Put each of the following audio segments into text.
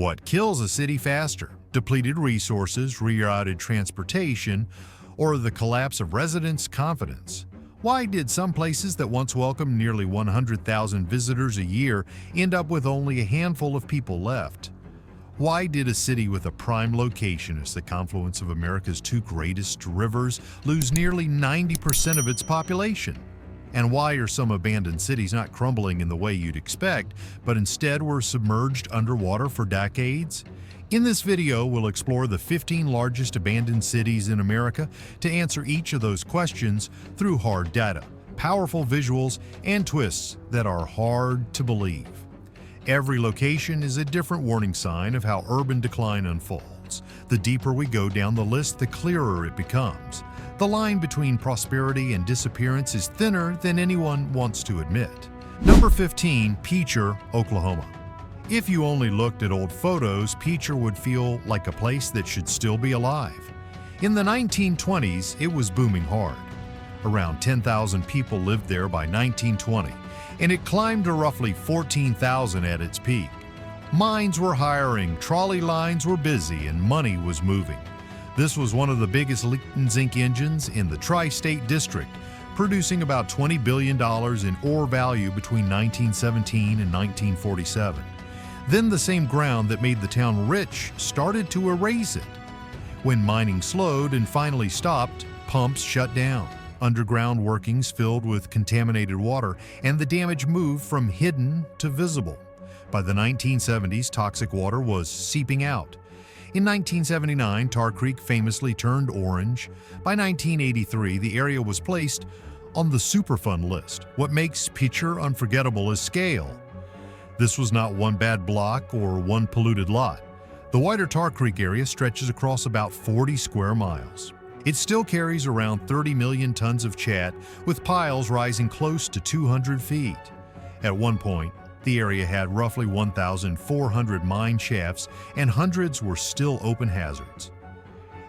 What kills a city faster? Depleted resources, rerouted transportation, or the collapse of residents' confidence? Why did some places that once welcomed nearly 100,000 visitors a year end up with only a handful of people left? Why did a city with a prime location as the confluence of America's two greatest rivers lose nearly 90% of its population? And why are some abandoned cities not crumbling in the way you'd expect, but instead were submerged underwater for decades? In this video, we'll explore the 15 largest abandoned cities in America to answer each of those questions through hard data, powerful visuals, and twists that are hard to believe. Every location is a different warning sign of how urban decline unfolds. The deeper we go down the list, the clearer it becomes. The line between prosperity and disappearance is thinner than anyone wants to admit. Number 15, Picher, Oklahoma. If you only looked at old photos, Picher would feel like a place that should still be alive. In the 1920s, it was booming hard. Around 10,000 people lived there by 1920, and it climbed to roughly 14,000 at its peak. Mines were hiring, trolley lines were busy, and money was moving. This was one of the biggest lead and zinc engines in the tri-state district, producing about $20 billion in ore value between 1917 and 1947. Then the same ground that made the town rich started to erase it. When mining slowed and finally stopped, pumps shut down, underground workings filled with contaminated water, and the damage moved from hidden to visible. By the 1970s, toxic water was seeping out. In 1979, Tar Creek famously turned orange. By 1983, the area was placed on the Superfund list. What makes Picher unforgettable is scale. This was not one bad block or one polluted lot. The wider Tar Creek area stretches across about 40 square miles. It still carries around 30 million tons of chat, with piles rising close to 200 feet. At one point, the area had roughly 1,400 mine shafts, and hundreds were still open hazards.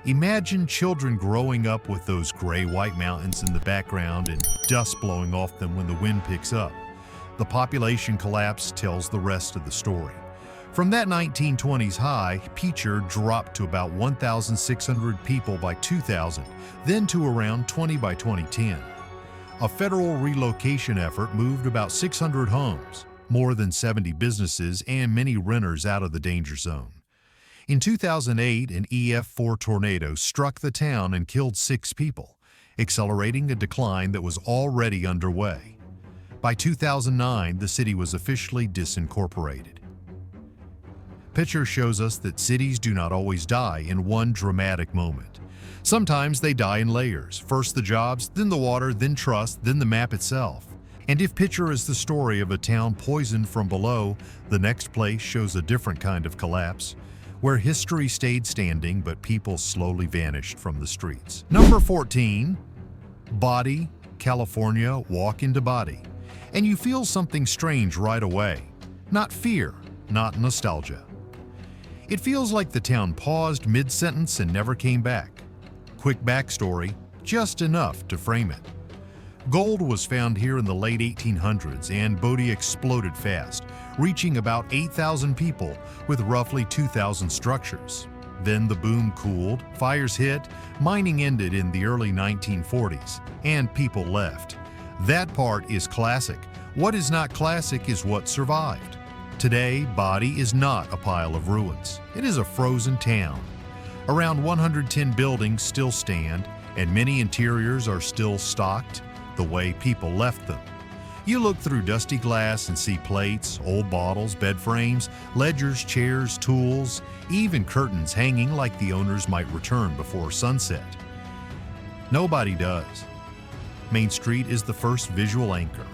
Imagine children growing up with those gray-white mountains in the background and dust blowing off them when the wind picks up. The population collapse tells the rest of the story. From that 1920s high, Picher dropped to about 1,600 people by 2000, then to around 20 by 2010. A federal relocation effort moved about 600 homes, more than 70 businesses, and many renters out of the danger zone. In 2008, an EF4 tornado struck the town and killed 6 people, accelerating a decline that was already underway. By 2009, the city was officially disincorporated. Picher shows us that cities do not always die in one dramatic moment. Sometimes they die in layers, first the jobs, then the water, then trust, then the map itself. And if Picher is the story of a town poisoned from below, the next place shows a different kind of collapse, where history stayed standing but people slowly vanished from the streets. Number 14, Bodie, California. Walk into Bodie, and you feel something strange right away. Not fear, not nostalgia. It feels like the town paused mid-sentence and never came back. Quick backstory, just enough to frame it. Gold was found here in the late 1800s, and Bodie exploded fast, reaching about 8,000 people with roughly 2,000 structures. Then the boom cooled, fires hit, mining ended in the early 1940s, and people left. That part is classic. What is not classic is what survived. Today, Bodie is not a pile of ruins. It is a frozen town. Around 110 buildings still stand, and many interiors are still stocked the way people left them. You look through dusty glass and see plates, old bottles, bed frames, ledgers, chairs, tools, even curtains hanging like the owners might return before sunset. Nobody does. Main Street is the first visual anchor.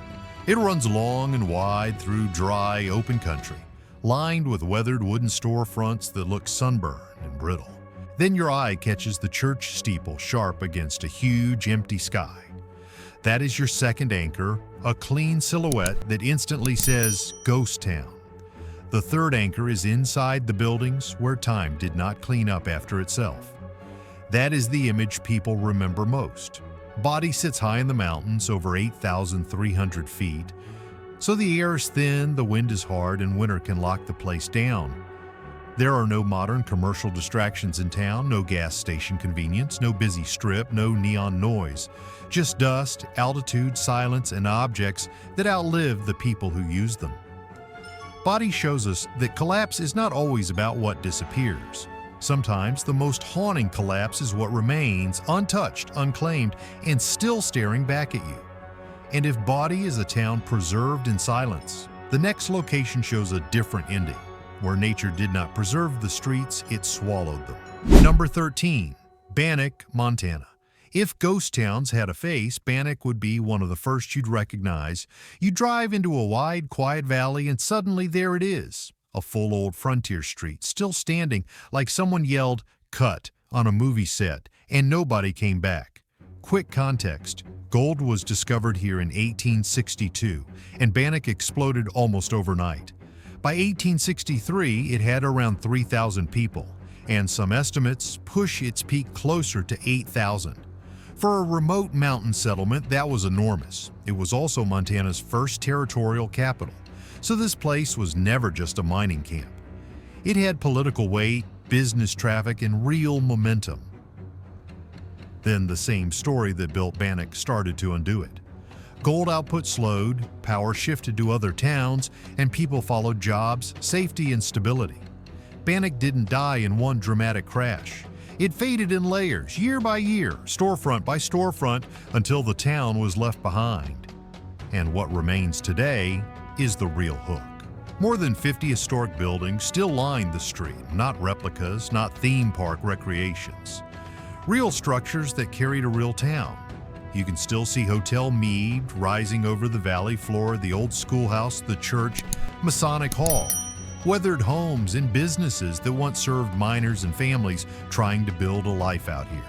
It runs long and wide through dry, open country, lined with weathered wooden storefronts that look sunburned and brittle. Then your eye catches the church steeple sharp against a huge, empty sky. That is your second anchor, a clean silhouette that instantly says, Ghost Town. The third anchor is inside the buildings where time did not clean up after itself. That is the image people remember most. Bodie sits high in the mountains, over 8,300 feet, so the air is thin, the wind is hard, and winter can lock the place down. There are no modern commercial distractions in town, no gas station convenience, no busy strip, no neon noise. Just dust, altitude, silence, and objects that outlive the people who use them. Bodie shows us that collapse is not always about what disappears. Sometimes the most haunting collapse is what remains, untouched, unclaimed, and still staring back at you. And if Bodie is a town preserved in silence, the next location shows a different ending. Where nature did not preserve the streets, it swallowed them. Number 13. Bannack, Montana. If ghost towns had a face, Bannack would be one of the first you'd recognize. You drive into a wide, quiet valley and suddenly there it is. A full old frontier street, still standing like someone yelled, "Cut," on a movie set, and nobody came back. Quick context. Gold was discovered here in 1862, and Bannack exploded almost overnight. By 1863, it had around 3,000 people, and some estimates push its peak closer to 8,000. For a remote mountain settlement, that was enormous. It was also Montana's first territorial capital, so this place was never just a mining camp. It had political weight, business traffic, and real momentum. Then the same story that built Bannack started to undo it. Gold output slowed, power shifted to other towns, and people followed jobs, safety, and stability. Bannack didn't die in one dramatic crash. It faded in layers, year by year, storefront by storefront, until the town was left behind. And what remains today is the real hook. More than 50 historic buildings still line the street, not replicas, not theme park recreations. Real structures that carried a real town. You can still see Hotel Meade rising over the valley floor, the old schoolhouse, the church, Masonic Hall, weathered homes and businesses that once served miners and families trying to build a life out here.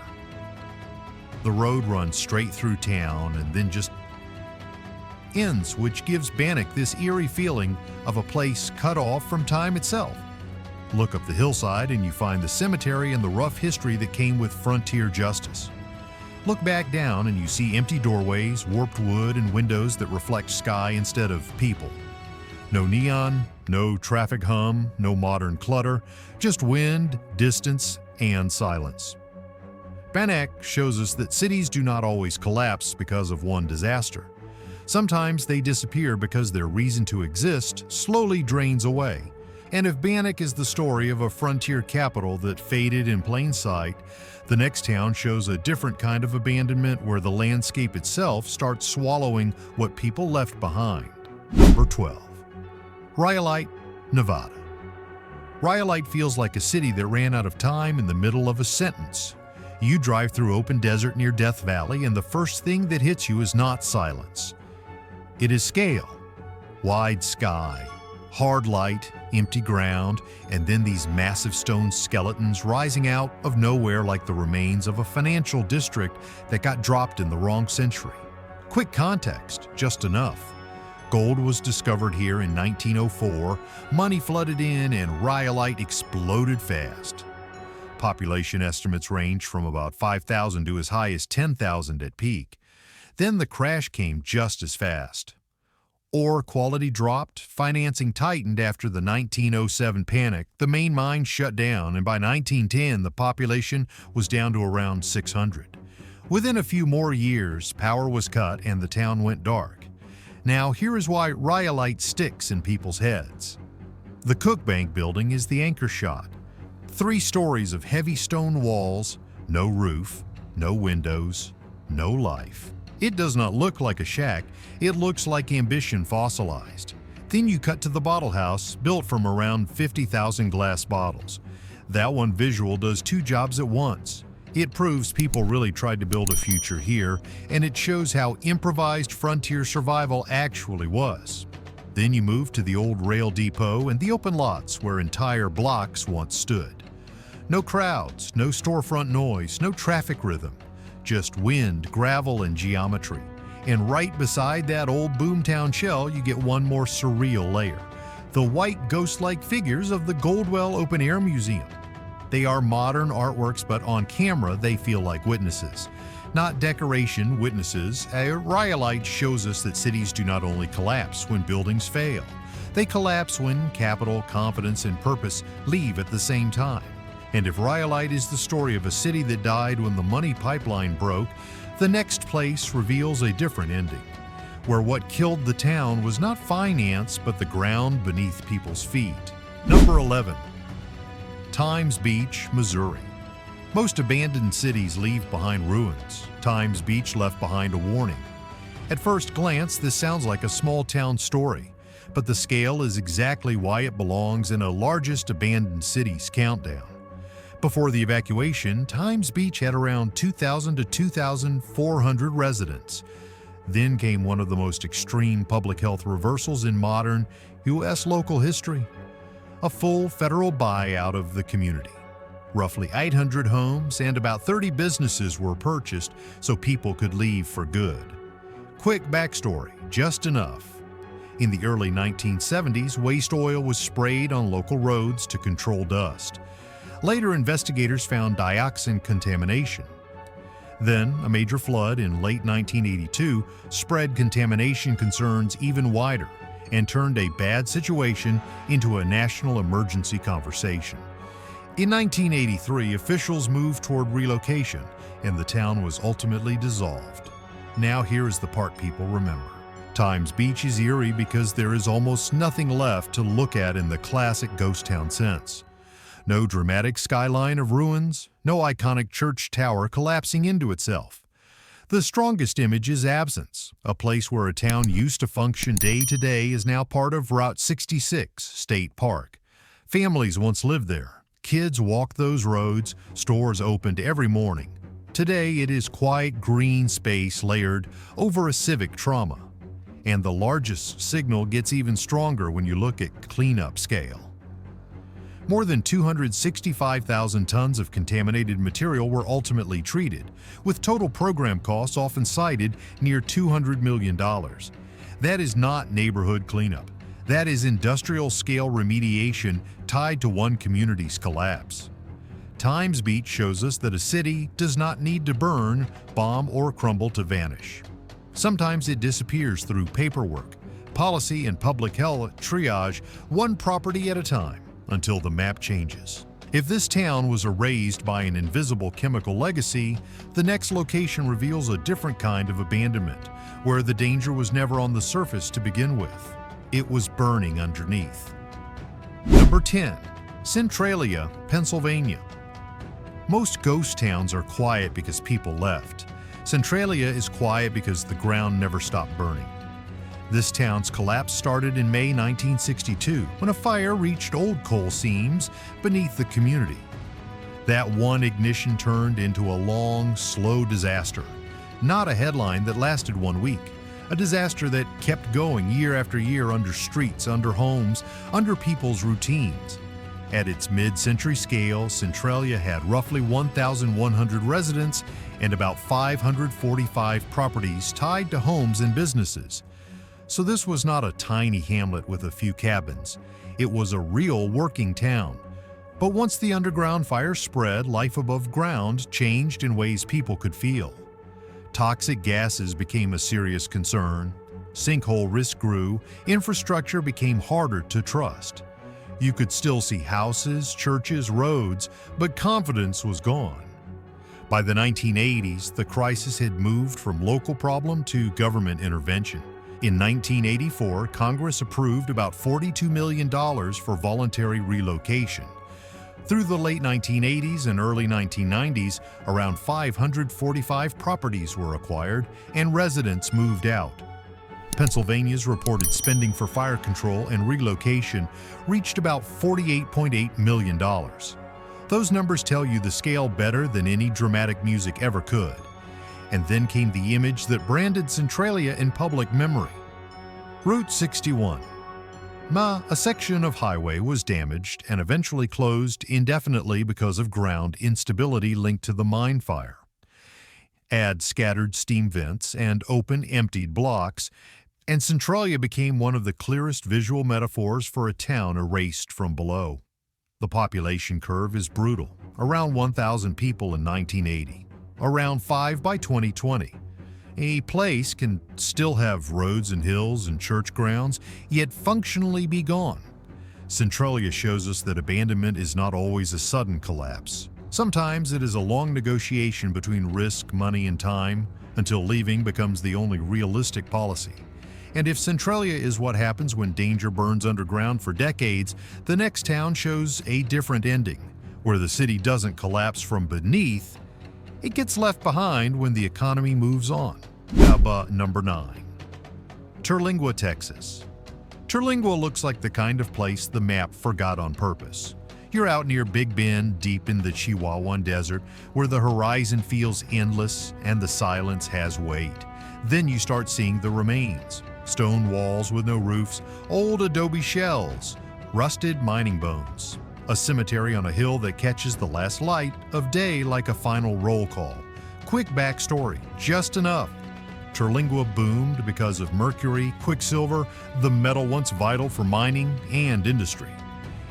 The road runs straight through town and then just ends, which gives Bannack this eerie feeling of a place cut off from time itself. Look up the hillside and you find the cemetery and the rough history that came with frontier justice. Look back down and you see empty doorways, warped wood, and windows that reflect sky instead of people. No neon, no traffic hum, no modern clutter, just wind, distance, and silence. Bannack shows us that cities do not always collapse because of one disaster. Sometimes they disappear because their reason to exist slowly drains away. And if Bannack is the story of a frontier capital that faded in plain sight, the next town shows a different kind of abandonment where the landscape itself starts swallowing what people left behind. Number 12. Rhyolite, Nevada. Rhyolite feels like a city that ran out of time in the middle of a sentence. You drive through open desert near Death Valley and the first thing that hits you is not silence. It is scale. Wide sky, hard light, empty ground, and then these massive stone skeletons rising out of nowhere like the remains of a financial district that got dropped in the wrong century. Quick context, just enough. Gold was discovered here in 1904, money flooded in, and rhyolite exploded fast. Population estimates range from about 5,000 to as high as 10,000 at peak. Then the crash came just as fast. Ore quality dropped, financing tightened after the 1907 panic, the main mine shut down, and by 1910 the population was down to around 600. Within a few more years, power was cut and the town went dark. Now here is why rhyolite sticks in people's heads. The Cook Bank building is the anchor shot. 3 stories of heavy stone walls, no roof, no windows, no life. It does not look like a shack, it looks like ambition fossilized. Then you cut to the bottle house, built from around 50,000 glass bottles. That one visual does 2 jobs at once. It proves people really tried to build a future here, and it shows how improvised frontier survival actually was. Then you move to the old rail depot and the open lots where entire blocks once stood. No crowds, no storefront noise, no traffic rhythm. Just wind, gravel, and geometry. And right beside that old boomtown shell, you get one more surreal layer. The white ghost-like figures of the Goldwell Open Air Museum. They are modern artworks, but on camera they feel like witnesses. not decoration. Witnesses, a Rhyolite shows us that cities do not only collapse when buildings fail, they collapse when capital, confidence, and purpose leave at the same time. And if Rhyolite is the story of a city that died when the money pipeline broke, the next place reveals a different ending, where what killed the town was not finance but the ground beneath people's feet. Number 11. Times Beach, Missouri. Most abandoned cities leave behind ruins. Times Beach left behind a warning. At first glance, this sounds like a small town story, but the scale is exactly why it belongs in a largest abandoned cities countdown. Before the evacuation, Times Beach had around 2,000 to 2,400 residents. Then came one of the most extreme public health reversals in modern U.S. local history: a full federal buyout of the community. Roughly 800 homes and about 30 businesses were purchased so people could leave for good. Quick backstory, just enough. In the early 1970s, waste oil was sprayed on local roads to control dust. Later, investigators found dioxin contamination. Then, a major flood in late 1982 spread contamination concerns even wider and turned a bad situation into a national emergency conversation. In 1983, officials moved toward relocation, and the town was ultimately dissolved. Now here is the part people remember. Times Beach is eerie because there is almost nothing left to look at in the classic ghost town sense. No dramatic skyline of ruins, no iconic church tower collapsing into itself. The strongest image is absence. A place where a town used to function day to day is now part of Route 66 State Park. Families once lived there. Kids walked those roads, stores opened every morning. Today it is quiet green space layered over a civic trauma. And the largest signal gets even stronger when you look at cleanup scale. More than 265,000 tons of contaminated material were ultimately treated, with total program costs often cited near $200 million. That is not neighborhood cleanup. That is industrial-scale remediation tied to one community's collapse. Times Beach shows us that a city does not need to burn, bomb, or crumble to vanish. Sometimes it disappears through paperwork, policy, and public health triage, one property at a time, until the map changes. If this town was erased by an invisible chemical legacy, the next location reveals a different kind of abandonment, where the danger was never on the surface to begin with. It was burning underneath. Number 10. Centralia, Pennsylvania. Most ghost towns are quiet because people left. Centralia is quiet because the ground never stopped burning. This town's collapse started in May 1962 when a fire reached old coal seams beneath the community. That one ignition turned into a long, slow disaster, not a headline that lasted 1 week. A disaster that kept going year after year under streets, under homes, under people's routines. At its mid-century scale, Centralia had roughly 1,100 residents and about 545 properties tied to homes and businesses. So this was not a tiny hamlet with a few cabins. It was a real working town. But once the underground fire spread, life above ground changed in ways people could feel. Toxic gases became a serious concern. Sinkhole risk grew. Infrastructure became harder to trust. You could still see houses, churches, roads, but confidence was gone. By the 1980s, the crisis had moved from local problem to government intervention. In 1984, Congress approved about $42 million for voluntary relocation. Through the late 1980s and early 1990s, around 545 properties were acquired and residents moved out. Pennsylvania's reported spending for fire control and relocation reached about $48.8 million. Those numbers tell you the scale better than any dramatic music ever could. And then came the image that branded Centralia in public memory. Route 61. A section of highway was damaged and eventually closed indefinitely because of ground instability linked to the mine fire. Add scattered steam vents and open, emptied blocks, and Centralia became one of the clearest visual metaphors for a town erased from below. The population curve is brutal, around 1,000 people in 1980. around 5 by 2020. A place can still have roads and hills and church grounds, yet functionally be gone. Centralia shows us that abandonment is not always a sudden collapse. Sometimes it is a long negotiation between risk, money, and time, until leaving becomes the only realistic policy. And if Centralia is what happens when danger burns underground for decades, the next town shows a different ending, where the city doesn't collapse from beneath, it gets left behind when the economy moves on. Cahawba number 9. Terlingua, Texas. Terlingua looks like the kind of place the map forgot on purpose. You're out near Big Bend, deep in the Chihuahuan Desert, where the horizon feels endless and the silence has weight. Then you start seeing the remains. Stone walls with no roofs, old adobe shells, rusted mining bones. A cemetery on a hill that catches the last light of day like a final roll call. Quick backstory, just enough. Terlingua boomed because of mercury, quicksilver, the metal once vital for mining and industry.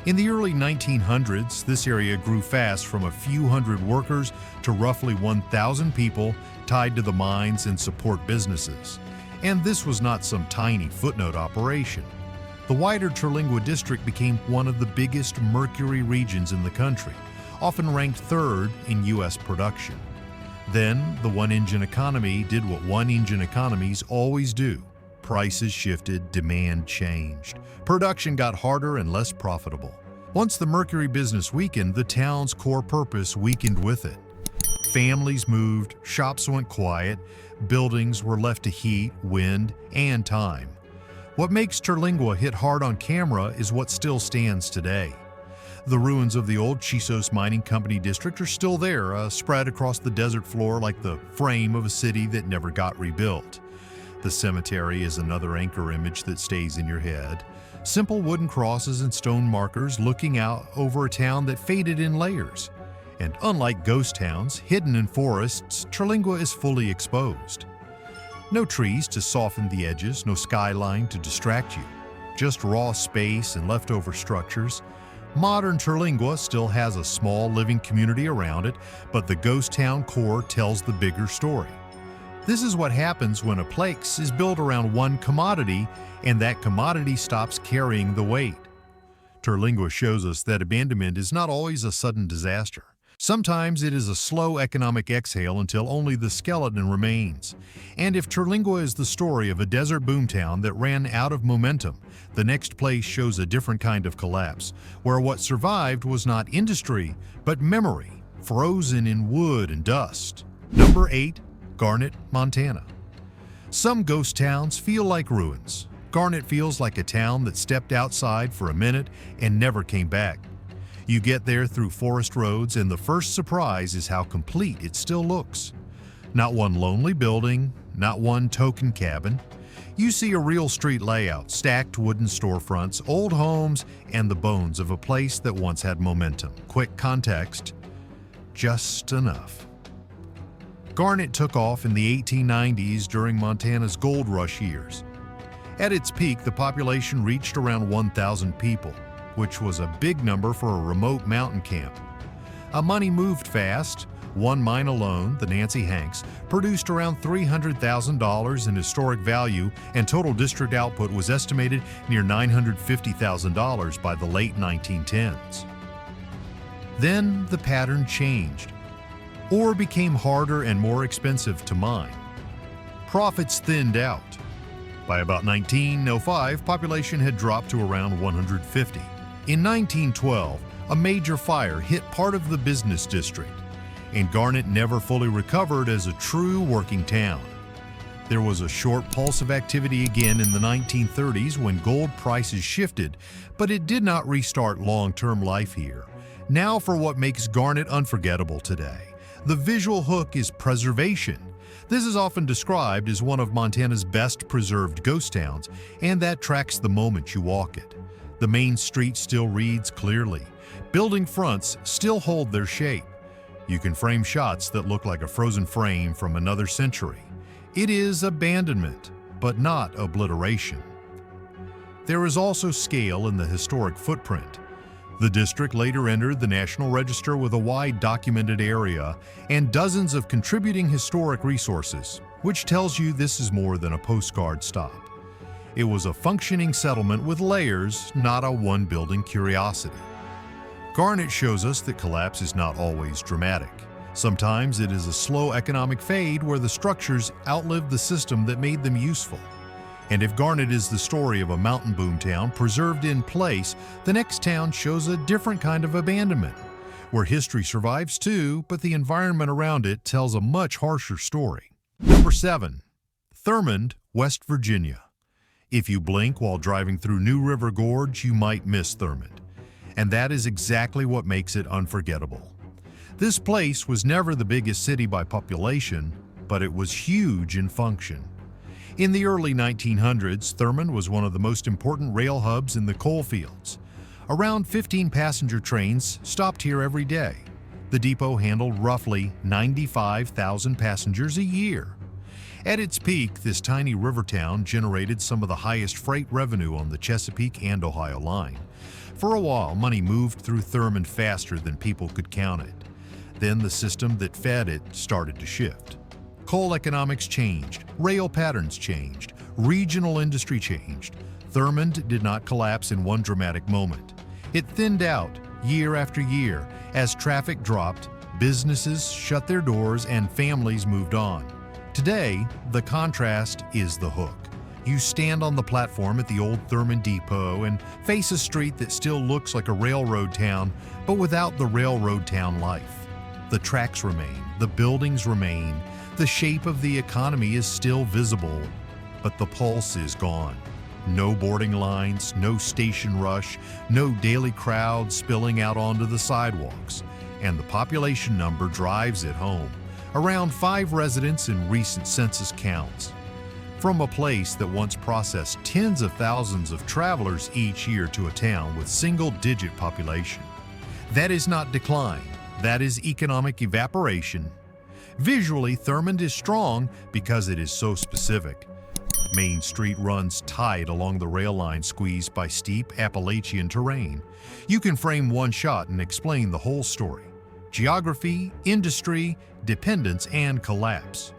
In the early 1900s, this area grew fast from a few hundred workers to roughly 1,000 people tied to the mines and support businesses. And this was not some tiny footnote operation. The wider Terlingua district became one of the biggest mercury regions in the country, often ranked third in U.S. production. Then, the one-engine economy did what one-engine economies always do. Prices shifted, demand changed. Production got harder and less profitable. Once the mercury business weakened, the town's core purpose weakened with it. Families moved, shops went quiet, buildings were left to heat, wind, and time. What makes Terlingua hit hard on camera is what still stands today. The ruins of the old Chisos Mining Company district are still there, spread across the desert floor like the frame of a city that never got rebuilt. The cemetery is another anchor image that stays in your head. Simple wooden crosses and stone markers looking out over a town that faded in layers. And unlike ghost towns, hidden in forests, Terlingua is fully exposed. No trees to soften the edges, no skyline to distract you. Just raw space and leftover structures. Modern Terlingua still has a small living community around it, but the ghost town core tells the bigger story. This is what happens when a place is built around one commodity and that commodity stops carrying the weight. Terlingua shows us that abandonment is not always a sudden disaster. Sometimes it is a slow economic exhale until only the skeleton remains. And if Terlingua is the story of a desert boomtown that ran out of momentum, the next place shows a different kind of collapse, where what survived was not industry, but memory, frozen in wood and dust. Number 8. Garnet, Montana. Some ghost towns feel like ruins. Garnet feels like a town that stepped outside for a minute and never came back. You get there through forest roads, and the first surprise is how complete it still looks. Not one lonely building, not one token cabin. You see a real street layout, stacked wooden storefronts, old homes, and the bones of a place that once had momentum. Quick context, just enough. Garnet took off in the 1890s during Montana's gold rush years. At its peak, the population reached around 1,000 people, which was a big number for a remote mountain camp. Money moved fast. One mine alone, the Nancy Hanks, produced around $300,000 in historic value, and total district output was estimated near $950,000 by the late 1910s. Then the pattern changed. Ore became harder and more expensive to mine. Profits thinned out. By about 1905, population had dropped to around 150. In 1912, a major fire hit part of the business district, and Garnet never fully recovered as a true working town. There was a short pulse of activity again in the 1930s when gold prices shifted, but it did not restart long-term life here. Now for what makes Garnet unforgettable today. The visual hook is preservation. This is often described as one of Montana's best preserved ghost towns, and that tracks the moment you walk it. The main street still reads clearly. Building fronts still hold their shape. You can frame shots that look like a frozen frame from another century. It is abandonment, but not obliteration. There is also scale in the historic footprint. The district later entered the National Register with a wide documented area and dozens of contributing historic resources, which tells you this is more than a postcard stop. It was a functioning settlement with layers, not a one-building curiosity. Garnet shows us that collapse is not always dramatic. Sometimes it is a slow economic fade where the structures outlived the system that made them useful. And if Garnet is the story of a mountain boom town preserved in place, the next town shows a different kind of abandonment, where history survives too, but the environment around it tells a much harsher story. Number 7. Thurmond, West Virginia. If you blink while driving through New River Gorge, you might miss Thurmond. And that is exactly what makes it unforgettable. This place was never the biggest city by population, but it was huge in function. In the early 1900s, Thurmond was one of the most important rail hubs in the coal fields. Around 15 passenger trains stopped here every day. The depot handled roughly 95,000 passengers a year. At its peak, this tiny river town generated some of the highest freight revenue on the Chesapeake and Ohio line. For a while, money moved through Thurmond faster than people could count it. Then the system that fed it started to shift. Coal economics changed, rail patterns changed, regional industry changed. Thurmond did not collapse in one dramatic moment. It thinned out year after year as traffic dropped, businesses shut their doors, and families moved on. Today, the contrast is the hook. You stand on the platform at the old Thurmond Depot and face a street that still looks like a railroad town, but without the railroad town life. The tracks remain, the buildings remain, the shape of the economy is still visible, but the pulse is gone. No boarding lines, no station rush, no daily crowds spilling out onto the sidewalks, and the population number drives it home. Around 5 residents in recent census counts. From a place that once processed tens of thousands of travelers each year to a town with single-digit population. That is not decline, that is economic evaporation. Visually, Thurmond is strong because it is so specific. Main Street runs tight along the rail line squeezed by steep Appalachian terrain. You can frame one shot and explain the whole story. Geography, industry, dependence, and collapse.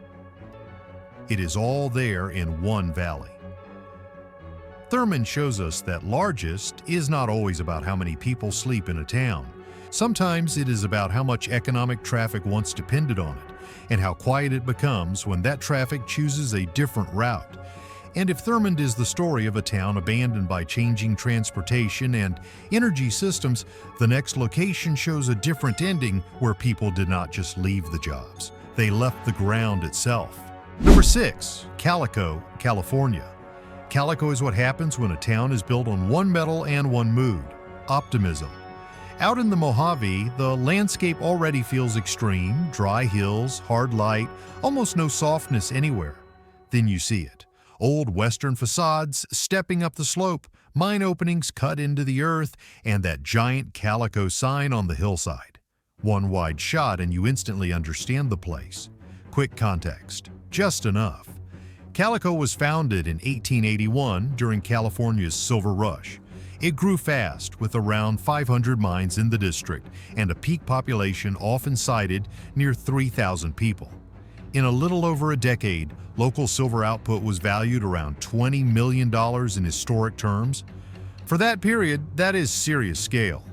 It is all there in one valley. Thurmond shows us that largest is not always about how many people sleep in a town. Sometimes it is about how much economic traffic once depended on it, and how quiet it becomes when that traffic chooses a different route. And if Thurmond is the story of a town abandoned by changing transportation and energy systems, the next location shows a different ending where people did not just leave the jobs. They left the ground itself. Number 6. Calico, California. Calico is what happens when a town is built on one metal and one mood: optimism. Out in the Mojave, the landscape already feels extreme: dry hills, hard light, almost no softness anywhere. Then you see it. Old western facades stepping up the slope, mine openings cut into the earth, and that giant Calico sign on the hillside. One wide shot and you instantly understand the place. Quick context, just enough. Calico was founded in 1881 during California's Silver Rush. It grew fast, with around 500 mines in the district and a peak population often cited near 3,000 people. In a little over a decade, local silver output was valued around $20 million in historic terms. For that period, that is serious scale.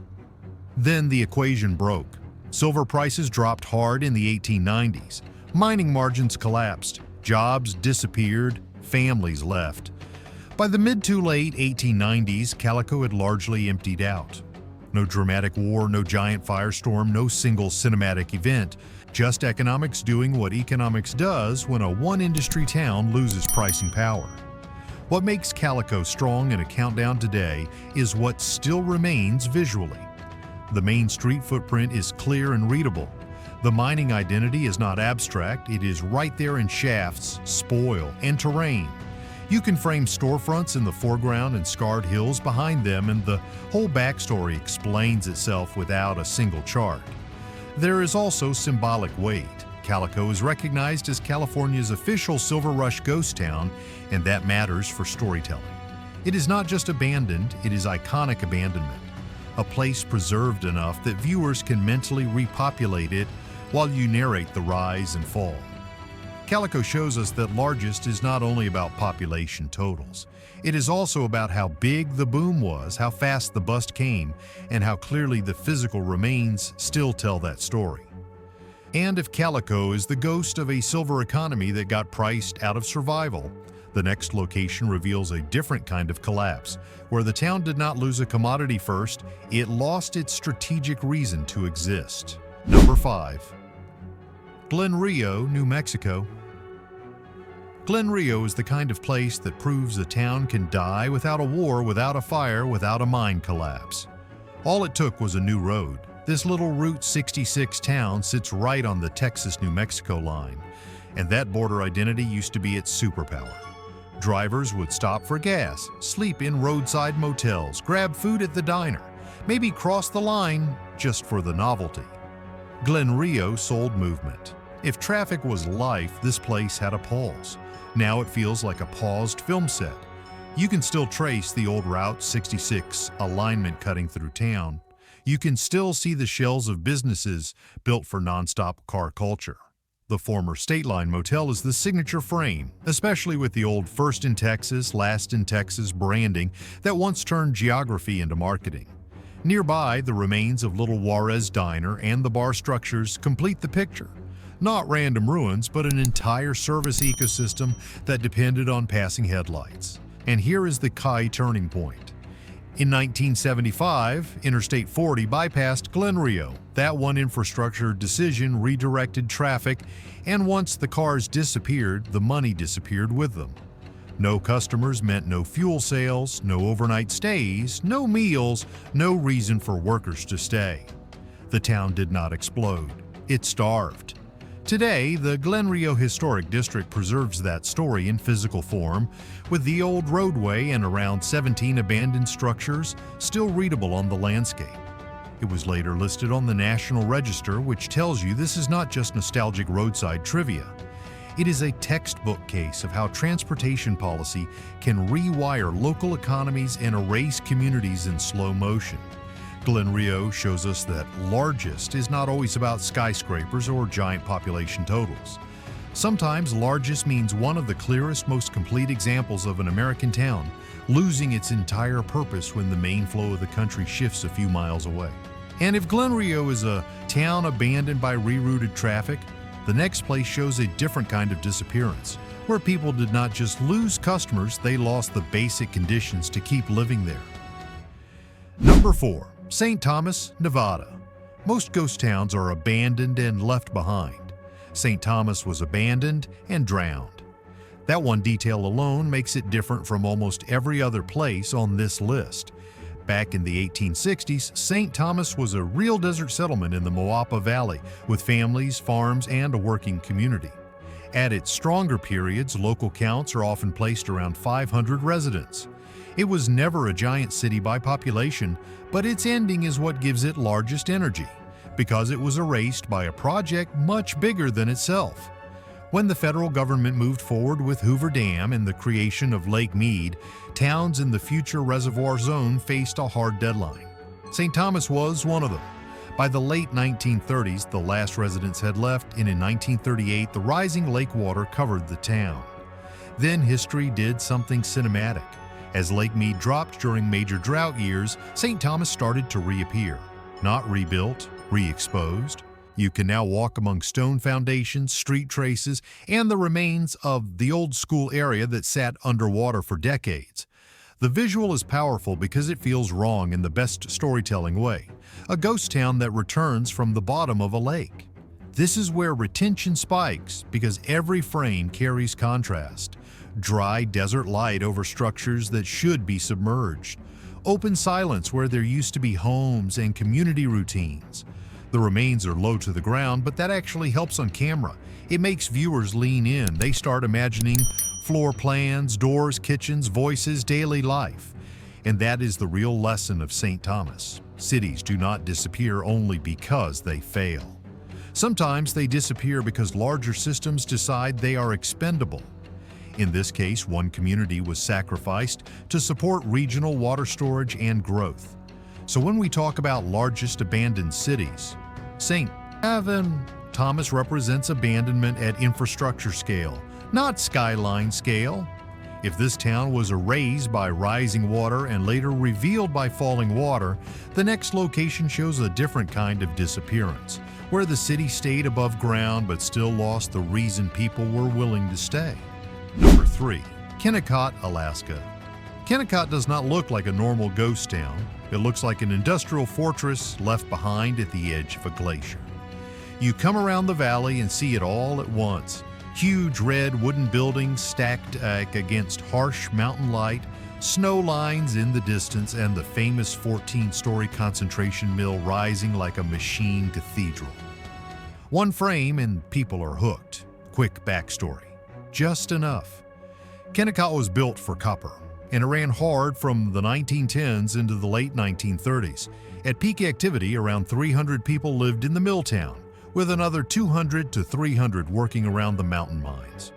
Then the equation broke. Silver prices dropped hard in the 1890s. Mining margins collapsed, jobs disappeared, families left. By the mid to late 1890s, Calico had largely emptied out. No dramatic war, no giant firestorm, no single cinematic event, just economics doing what economics does when a one-industry town loses pricing power. What makes Calico strong in a countdown today is what still remains visually. The main street footprint is clear and readable. The mining identity is not abstract, it is right there in shafts, spoil, and terrain. You can frame storefronts in the foreground and scarred hills behind them, and the whole backstory explains itself without a single chart. There is also symbolic weight. Calico is recognized as California's official Silver Rush ghost town, and that matters for storytelling. It is not just abandoned, it is iconic abandonment. a place preserved enough that viewers can mentally repopulate it while you narrate the rise and fall. Calico shows us that largest is not only about population totals. It is also about how big the boom was, how fast the bust came, and how clearly the physical remains still tell that story. And if Calico is the ghost of a silver economy that got priced out of survival, the next location reveals a different kind of collapse, where the town did not lose a commodity first, it lost its strategic reason to exist. Number 5. Glenrio, New Mexico. Glenrio is the kind of place that proves a town can die without a war, without a fire, without a mine collapse. All it took was a new road. This little Route 66 town sits right on the Texas-New Mexico line, and that border identity used to be its superpower. Drivers would stop for gas, sleep in roadside motels, grab food at the diner, maybe cross the line just for the novelty. Glenrio sold movement. If traffic was life, this place had a pulse. Now it feels like a paused film set. You can still trace the old Route 66 alignment cutting through town. You can still see the shells of businesses built for nonstop car culture. The former State Line Motel is the signature frame, especially with the old First in Texas, Last in Texas branding that once turned geography into marketing. Nearby, the remains of Little Juarez Diner and the bar structures complete the picture. Not random ruins, but an entire service ecosystem that depended on passing headlights. And here is the key turning point. In 1975, Interstate 40 bypassed Glenrio. That one infrastructure decision redirected traffic, and once the cars disappeared, the money disappeared with them. No customers meant no fuel sales, no overnight stays, no meals, no reason for workers to stay. The town did not explode. It starved. Today, the Glenrio Historic District preserves that story in physical form, with the old roadway and around 17 abandoned structures still readable on the landscape. It was later listed on the National Register, which tells you this is not just nostalgic roadside trivia. It is a textbook case of how transportation policy can rewire local economies and erase communities in slow motion. Glenrio shows us that largest is not always about skyscrapers or giant population totals. Sometimes largest means one of the clearest, most complete examples of an American town losing its entire purpose when the main flow of the country shifts a few miles away. And if Glenrio is a town abandoned by rerouted traffic, the next place shows a different kind of disappearance, where people did not just lose customers, they lost the basic conditions to keep living there. Number 4. St. Thomas, Nevada. Most ghost towns are abandoned and left behind. St. Thomas was abandoned and drowned. That one detail alone makes it different from almost every other place on this list. Back in the 1860s, St. Thomas was a real desert settlement in the Moapa Valley with families, farms, and a working community. At its stronger periods, local counts are often placed around 500 residents. It was never a giant city by population, but its ending is what gives it largest energy, because it was erased by a project much bigger than itself. When the federal government moved forward with Hoover Dam and the creation of Lake Mead, towns in the future reservoir zone faced a hard deadline. St. Thomas was one of them. By the late 1930s, the last residents had left, and in 1938, the rising lake water covered the town. Then history did something cinematic. As Lake Mead dropped during major drought years, St. Thomas started to reappear. Not rebuilt, re-exposed. You can now walk among stone foundations, street traces, and the remains of the old school area that sat underwater for decades. The visual is powerful because it feels wrong in the best storytelling way. A ghost town that returns from the bottom of a lake. This is where retention spikes because every frame carries contrast. Dry desert light over structures that should be submerged. Open silence where there used to be homes and community routines. The remains are low to the ground, but that actually helps on camera. It makes viewers lean in. They start imagining floor plans, doors, kitchens, voices, daily life. And that is the real lesson of St. Thomas. Cities do not disappear only because they fail. Sometimes they disappear because larger systems decide they are expendable. In this case, one community was sacrificed to support regional water storage and growth. So when we talk about largest abandoned cities, St. Evan, Thomas represents abandonment at infrastructure scale, not skyline scale. If this town was erased by rising water and later revealed by falling water, the next location shows a different kind of disappearance, where the city stayed above ground but still lost the reason people were willing to stay. Number 3. Kennecott, Alaska. Kennecott does not look like a normal ghost town. It looks like an industrial fortress left behind at the edge of a glacier. You come around the valley and see it all at once. Huge red wooden buildings stacked against harsh mountain light, snow lines in the distance, and the famous 14-story concentration mill rising like a machine cathedral. One frame and people are hooked. Quick backstory. Just enough. Kennecott was built for copper, and it ran hard from the 1910s into the late 1930s. At peak activity, around 300 people lived in the mill town, with another 200 to 300 working around the mountain mines.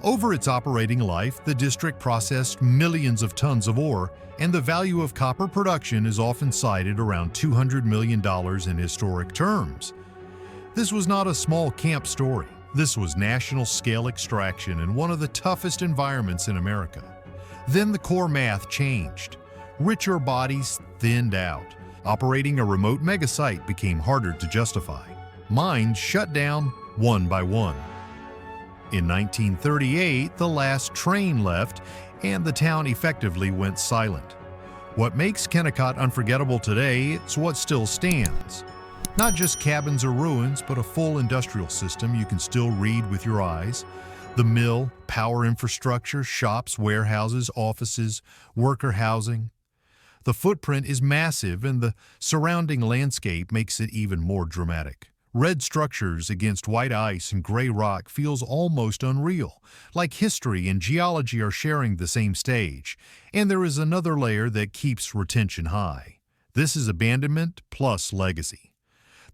Over its operating life, the district processed millions of tons of ore, and the value of copper production is often cited around $200 million in historic terms. This was not a small camp story. This was national-scale extraction in one of the toughest environments in America. Then the core math changed. Richer bodies thinned out. Operating a remote megasite became harder to justify. Mines shut down one by one. In 1938, the last train left, and the town effectively went silent. What makes Kennecott unforgettable today is what still stands. Not just cabins or ruins, but a full industrial system you can still read with your eyes. The mill, power infrastructure, shops, warehouses, offices, worker housing. The footprint is massive, and the surrounding landscape makes it even more dramatic. Red structures against white ice and gray rock feels almost unreal, like history and geology are sharing the same stage. And there is another layer that keeps retention high. This is abandonment plus legacy.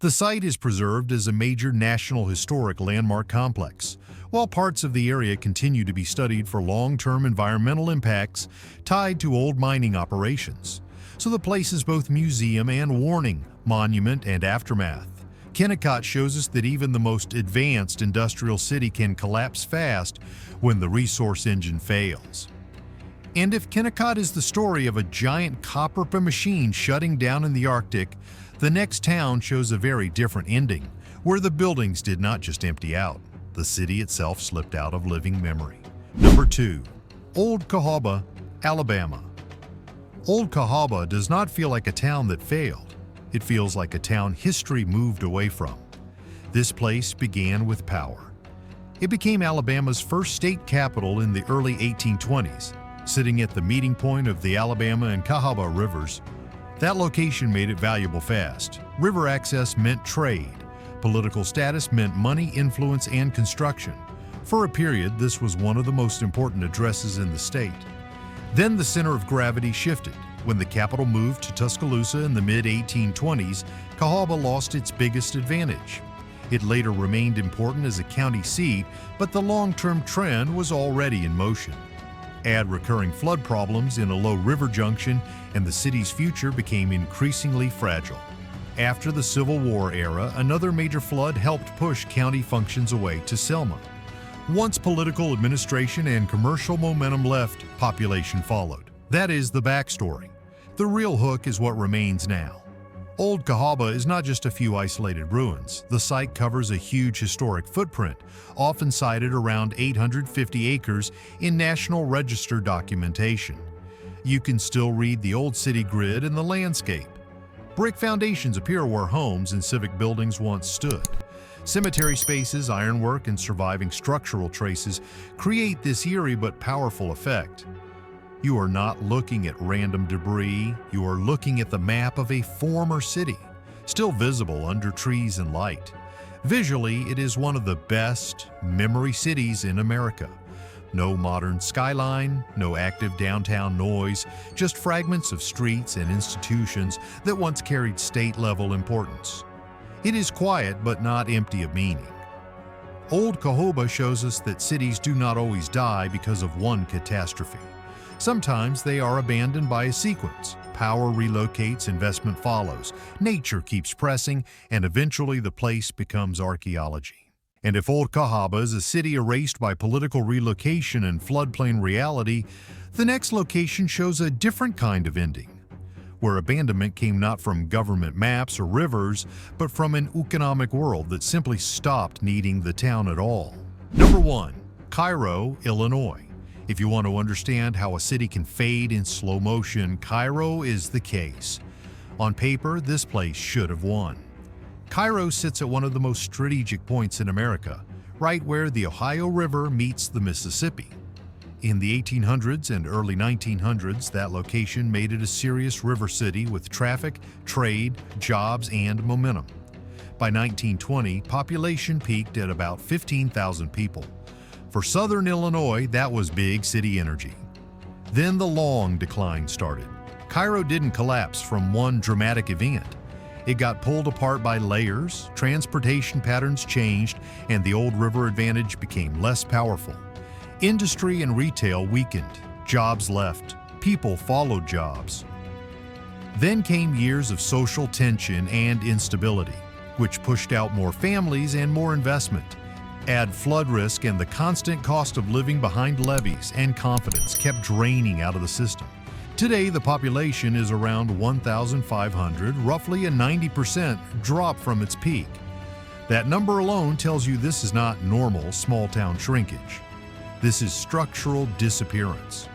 The site is preserved as a major National Historic Landmark complex, while parts of the area continue to be studied for long-term environmental impacts tied to old mining operations. So the place is both museum and warning, monument and aftermath. Kennecott shows us that even the most advanced industrial city can collapse fast when the resource engine fails. And if Kennecott is the story of a giant copper machine shutting down in the Arctic, the next town shows a very different ending, where the buildings did not just empty out. The city itself slipped out of living memory. Number 2. Old Cahawba, Alabama. Old Cahawba does not feel like a town that failed. It feels like a town history moved away from. This place began with power. It became Alabama's first state capital in the early 1820s, sitting at the meeting point of the Alabama and Cahawba rivers. That location made it valuable fast. River access meant trade. Political status meant money, influence, and construction. For a period, this was one of the most important addresses in the state. Then the center of gravity shifted. When the capital moved to Tuscaloosa in the mid-1820s, Cahawba lost its biggest advantage. It later remained important as a county seat, but the long-term trend was already in motion. Add recurring flood problems in a low river junction, and the city's future became increasingly fragile. After the Civil War era, another major flood helped push county functions away to Selma. Once political administration and commercial momentum left, population followed. That is the backstory. The real hook is what remains now. Old Cahawba is not just a few isolated ruins. The site covers a huge historic footprint, often cited around 850 acres in National Register documentation. You can still read the old city grid and the landscape. Brick foundations appear where homes and civic buildings once stood. Cemetery spaces, ironwork, and surviving structural traces create this eerie but powerful effect. You are not looking at random debris, you are looking at the map of a former city, still visible under trees and light. Visually, it is one of the best memory cities in America. No modern skyline, no active downtown noise, just fragments of streets and institutions that once carried state-level importance. It is quiet but not empty of meaning. Old Cahawba shows us that cities do not always die because of one catastrophe. Sometimes they are abandoned by a sequence. Power relocates, investment follows, nature keeps pressing, and eventually the place becomes archaeology. And if old Cahawba is a city erased by political relocation and floodplain reality, the next location shows a different kind of ending, where abandonment came not from government maps or rivers, but from an economic world that simply stopped needing the town at all. Number 1. Cairo, Illinois. If you want to understand how a city can fade in slow motion, Cairo is the case. On paper, this place should have won. Cairo sits at one of the most strategic points in America, right where the Ohio River meets the Mississippi. In the 1800s and early 1900s, that location made it a serious river city with traffic, trade, jobs, and momentum. By 1920, population peaked at about 15,000 people. For southern Illinois, that was big city energy. Then the long decline started. Cairo didn't collapse from one dramatic event. It got pulled apart by layers, transportation patterns changed, and the old river advantage became less powerful. Industry and retail weakened, jobs left, people followed jobs. Then came years of social tension and instability, which pushed out more families and more investment. Add flood risk and the constant cost of living behind levees, and confidence kept draining out of the system. Today, the population is around 1,500, roughly a 90% drop from its peak. That number alone tells you this is not normal small-town shrinkage. This is structural disappearance.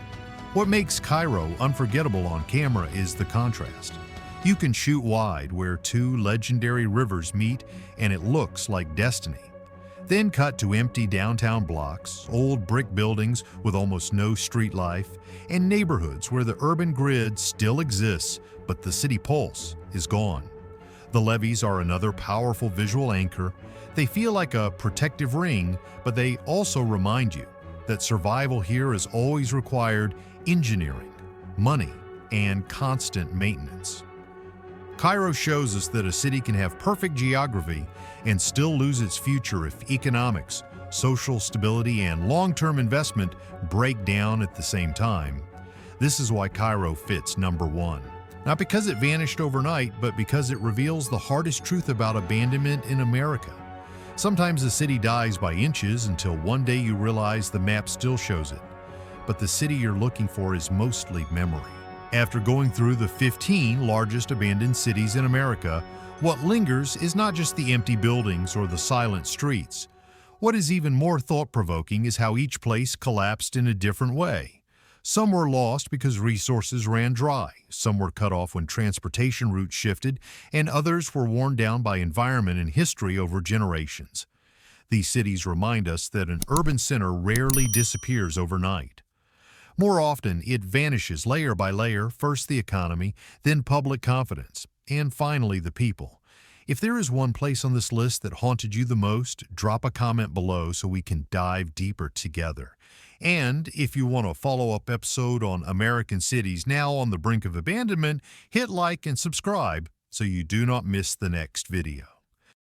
What makes Cairo unforgettable on camera is the contrast. You can shoot wide where two legendary rivers meet and it looks like destiny. Then cut to empty downtown blocks, old brick buildings with almost no street life, and neighborhoods where the urban grid still exists, but the city pulse is gone. The levees are another powerful visual anchor. They feel like a protective ring, but they also remind you that survival here has always required engineering, money, and constant maintenance. Cairo shows us that a city can have perfect geography and still lose its future if economics, social stability, and long-term investment break down at the same time. This is why Cairo fits number 1. Not because it vanished overnight, but because it reveals the hardest truth about abandonment in America. Sometimes a city dies by inches until one day you realize the map still shows it. But the city you're looking for is mostly memory. After going through the 15 largest abandoned cities in America, what lingers is not just the empty buildings or the silent streets. What is even more thought-provoking is how each place collapsed in a different way. Some were lost because resources ran dry, some were cut off when transportation routes shifted, and others were worn down by environment and history over generations. These cities remind us that an urban center rarely disappears overnight. More often, it vanishes layer by layer, first the economy, then public confidence, and finally the people. If there is one place on this list that haunted you the most, drop a comment below so we can dive deeper together. And if you want a follow-up episode on American cities now on the brink of abandonment, hit like and subscribe so you do not miss the next video.